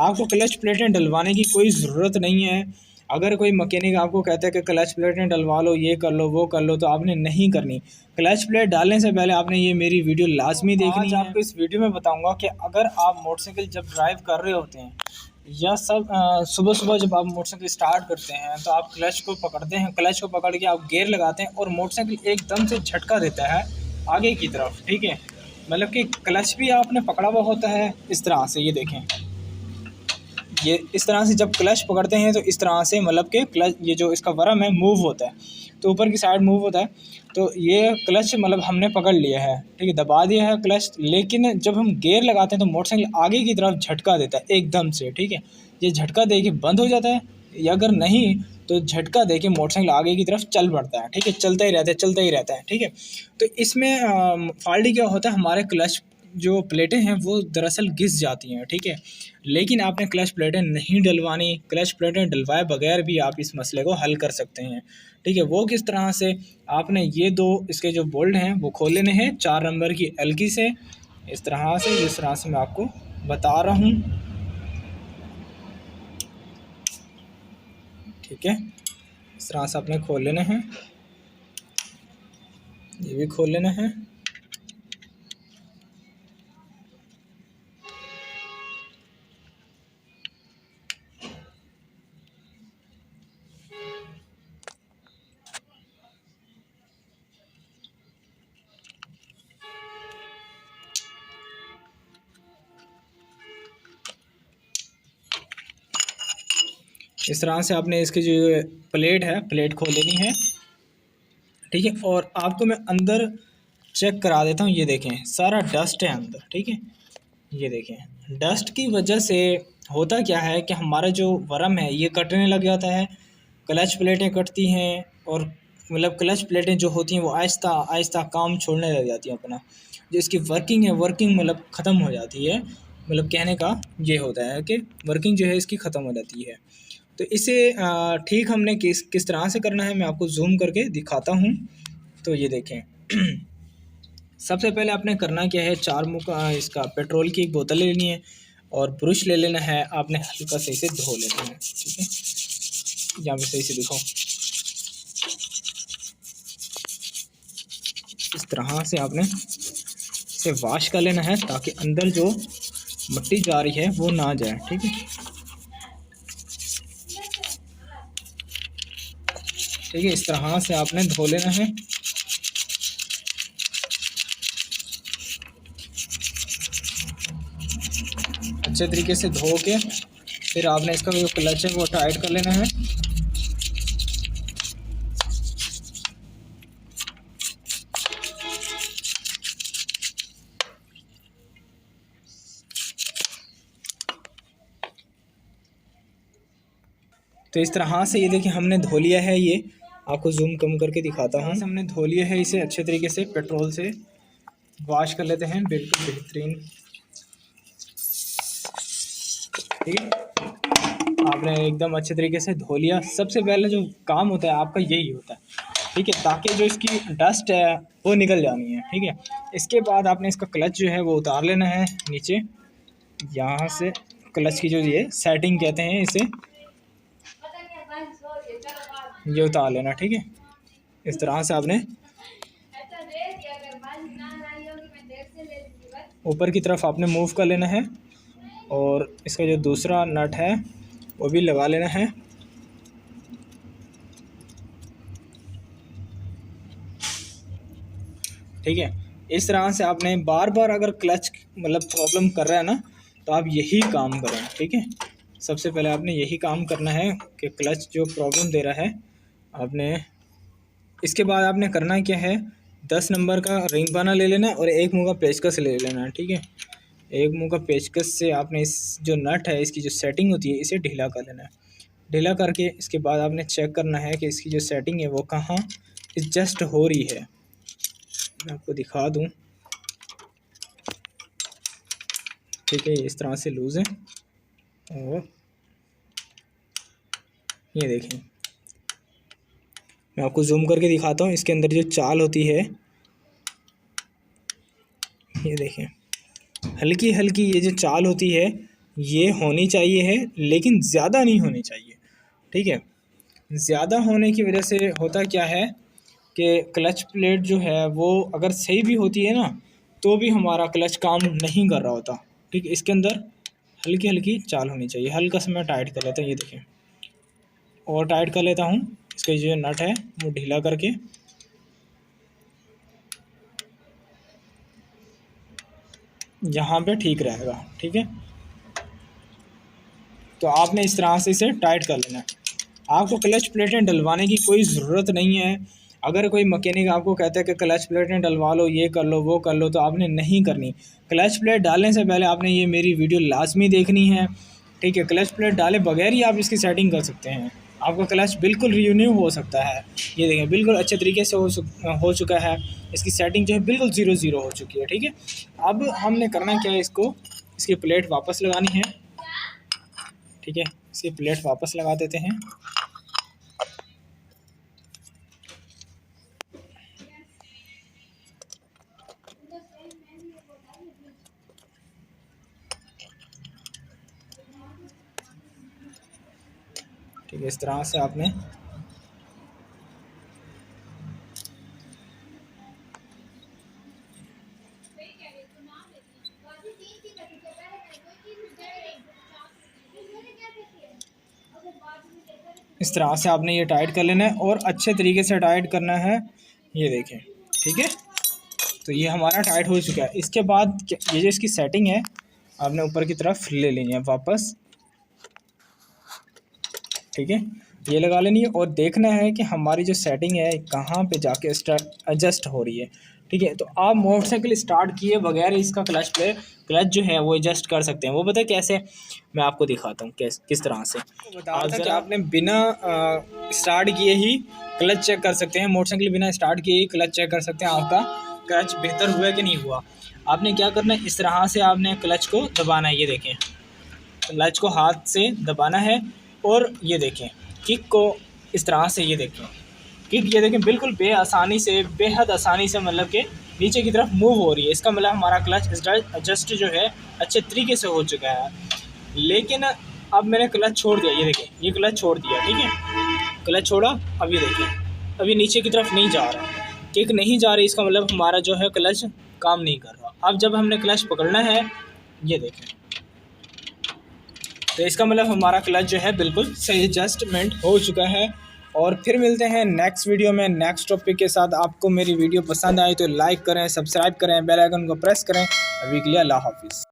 आपको क्लच प्लेटें डलवाने की कोई ज़रूरत नहीं है। अगर कोई मैकेनिक आपको कहता है कि क्लच प्लेटें डलवा लो, ये कर लो, वो कर लो, तो आपने नहीं करनी। क्लच प्लेट डालने से पहले आपने ये मेरी वीडियो लाजमी देखनी है। आज आपको इस वीडियो में बताऊंगा कि अगर आप मोटरसाइकिल जब ड्राइव कर रहे होते हैं या सुबह सुबह जब आप मोटरसाइकिल स्टार्ट करते हैं तो आप क्लच को पकड़ते हैं, क्लच को पकड़ के आप गियर लगाते हैं और मोटरसाइकिल एकदम से झटका देता है आगे की तरफ, ठीक है। मतलब कि क्लच भी आपने पकड़ा हुआ होता है इस तरह से, ये देखें, ये इस तरह से जब क्लच पकड़ते हैं तो इस तरह से मतलब कि क्लच, ये जो इसका वर्म है मूव होता है, तो ऊपर की साइड मूव होता है। तो ये क्लच मतलब हमने पकड़ लिया है, ठीक है, दबा दिया है क्लच। लेकिन जब हम गियर लगाते हैं तो मोटरसाइकिल आगे की तरफ झटका देता है एकदम से, ठीक है। ये झटका दे के बंद हो जाता है, या अगर नहीं तो झटका दे के मोटरसाइकिल आगे की तरफ चल पड़ता है, ठीक है, चलता ही रहता है, चलता ही रहता है, ठीक है। तो इसमें फॉल्ट क्या होता है, हमारे क्लच जो प्लेटें हैं वो दरअसल घिस जाती हैं, ठीक है। लेकिन आपने क्लच प्लेटें नहीं डलवानी, क्लच प्लेटें डलवाए बगैर भी आप इस मसले को हल कर सकते हैं, ठीक है। वो किस तरह से, आपने ये दो इसके जो बोल्ट हैं वो खोल लेने हैं 4 नंबर की एलकी से, इस तरह से, जिस तरह से मैं आपको बता रहा हूँ, ठीक है। इस तरह से आपने खोल लेने हैं, ये भी खोल लेना है। इस तरह से आपने इसकी जो प्लेट है, प्लेट खोल लेनी है, ठीक है। और आपको मैं अंदर चेक करा देता हूँ, ये देखें सारा डस्ट है अंदर, ठीक है। ये देखें डस्ट की वजह से होता क्या है कि हमारा जो वर्म है ये कटने लग जाता है, क्लच प्लेटें कटती हैं, और मतलब क्लच प्लेटें जो होती हैं वो आहिस्ता आहिस्ता काम छोड़ने लग जाती हैं अपना, जो इसकी वर्किंग है, वर्किंग मतलब ख़त्म हो जाती है। मतलब कहने का ये होता है कि वर्किंग जो है इसकी ख़त्म हो जाती है। तो इसे ठीक हमने किस तरह से करना है मैं आपको जूम करके दिखाता हूँ। तो ये देखें सबसे पहले आपने करना क्या है, 4 मुँह का इसका पेट्रोल की एक बोतल लेनी है और ब्रश ले लेना है, आपने हल्का सही से धो लेना है, ठीक है। यहाँ पे सही से दिखाओ, इस तरह से आपने इसे वॉश कर लेना है ताकि अंदर जो मिट्टी जा रही है वो ना जाए, ठीक है। ठीक है, इस तरह से आपने धो लेना है। अच्छे तरीके से धो के फिर आपने इसका जो क्लच है वो टाइट कर लेना है। तो इस तरह से ये देखिए हमने धो लिया है, ये आपको जूम कम करके दिखाता हूँ। हमने धो लिया है इसे अच्छे तरीके से, पेट्रोल से वॉश कर लेते हैं, बिल्कुल बेहतरीन, ठीक है। आपने एकदम अच्छे तरीके से धो लिया। सबसे पहले जो काम होता है आपका यही होता है, ठीक है, ताकि जो इसकी डस्ट है वो निकल जानी है, ठीक है। इसके बाद आपने इसका क्लच जो है वो उतार लेना है नीचे, यहाँ से क्लच की जो ये सेटिंग कहते हैं इसे, ये उतार लेना, ठीक है। इस तरह से आपने ऊपर की तरफ आपने मूव कर लेना है और इसका जो दूसरा नट है वो भी लगा लेना है। ठीक है, इस तरह से आपने बार बार अगर क्लच मतलब प्रॉब्लम कर रहा है ना तो आप यही काम करें, ठीक है। सबसे पहले आपने यही काम करना है कि क्लच जो प्रॉब्लम दे रहा है आपने, इसके बाद आपने करना क्या है, 10 नंबर का रिंग पाना ले लेना है और एक मुँह का पेचकस ले लेना है, ठीक है। एक मुँह का पेचकस से आपने इस जो नट है इसकी जो सेटिंग होती है इसे ढीला कर लेना है। ढीला करके इसके बाद आपने चेक करना है कि इसकी जो सेटिंग है वो कहाँ एडजस्ट हो रही है। मैं आपको दिखा दूँ, ठीक है, इस तरह से लूज़ है और ये देखें मैं आपको जूम करके दिखाता हूँ, इसके अंदर जो चाल होती है ये देखें, हल्की हल्की ये जो चाल होती है ये होनी चाहिए है, लेकिन ज़्यादा नहीं होनी चाहिए। ठीक है, ज़्यादा होने की वजह से होता क्या है कि क्लच प्लेट जो है वो अगर सही भी होती है ना, तो भी हमारा क्लच काम नहीं कर रहा होता। ठीक है, इसके अंदर हल्की हल्की चाल होनी चाहिए। हल्का सा मैं टाइट कर लेता हूँ, ये देखिए, और टाइट कर लेता हूँ। इसका जो नट है वो ढीला करके यहाँ पे ठीक रहेगा। ठीक है, तो आपने इस तरह से इसे टाइट कर लेना है। आपको क्लच प्लेटें डलवाने की कोई ज़रूरत नहीं है। अगर कोई मैकेनिक आपको कहता है कि क्लच प्लेटें डलवा लो, ये कर लो, वो कर लो, तो आपने नहीं करनी। क्लच प्लेट डालने से पहले आपने ये मेरी वीडियो लाजमी देखनी है। ठीक है, क्लच प्लेट डाले बगैर ही आप इसकी सेटिंग कर सकते हैं। आपका क्लच बिल्कुल रिन्यू हो सकता है। ये देखें, बिल्कुल अच्छे तरीके से हो चुका है। इसकी सेटिंग जो है बिल्कुल 0-0 हो चुकी है। ठीक है, अब हमने करना क्या है, इसकी प्लेट वापस लगानी है। ठीक है, इसकी प्लेट वापस लगा देते हैं। ठीक है, इस तरह से आपने ये टाइट कर लेना है और अच्छे तरीके से टाइट करना है। ये देखें, ठीक है, तो ये हमारा टाइट हो चुका है। इसके बाद ये जो इसकी सेटिंग है आपने ऊपर की तरफ ले लेनी है वापस। ठीक है, ये लगा लेनी है और देखना है कि हमारी जो सेटिंग है कहाँ पे जाके एडजस्ट हो रही है। ठीक है, तो आप मोटरसाइकिल स्टार्ट किए बगैर इसका क्लच जो है वो एडजस्ट कर सकते हैं। वो पता है कैसे, मैं आपको दिखाता हूँ किस तरह से। बता था कि आपने बिना स्टार्ट किए ही क्लच चेक कर सकते हैं। मोटरसाइकिल बिना स्टार्ट किए ही क्लच चेक कर सकते हैं आपका क्लच बेहतर हुआ कि नहीं हुआ। आपने क्या करना है, इस तरह से आपने क्लच को दबाना है। ये देखें, क्लच को हाथ से दबाना है और ये देखें किक को इस तरह से, ये देखें किक, ये देखें बिल्कुल बेहद आसानी से मतलब कि नीचे की तरफ मूव हो रही है। इसका मतलब हमारा क्लच एडजस्ट जो है अच्छे तरीके से हो चुका है। लेकिन अब मैंने क्लच छोड़ दिया, ये देखें, ये क्लच छोड़ दिया। ठीक है, क्लच छोड़ा, अब ये देखें, अभी नीचे की तरफ नहीं जा रहा, किक नहीं जा रही। इसका मतलब हमारा जो है क्लच काम नहीं कर रहा। अब जब हमने क्लच पकड़ना है, ये देखें, तो इसका मतलब हमारा क्लच जो है बिल्कुल सही एडजस्टमेंट हो चुका है। और फिर मिलते हैं नेक्स्ट वीडियो में नेक्स्ट टॉपिक के साथ। आपको मेरी वीडियो पसंद आई तो लाइक करें, सब्सक्राइब करें, बेल आइकन को प्रेस करें। अभी के लिए अल्लाह हाफिज़।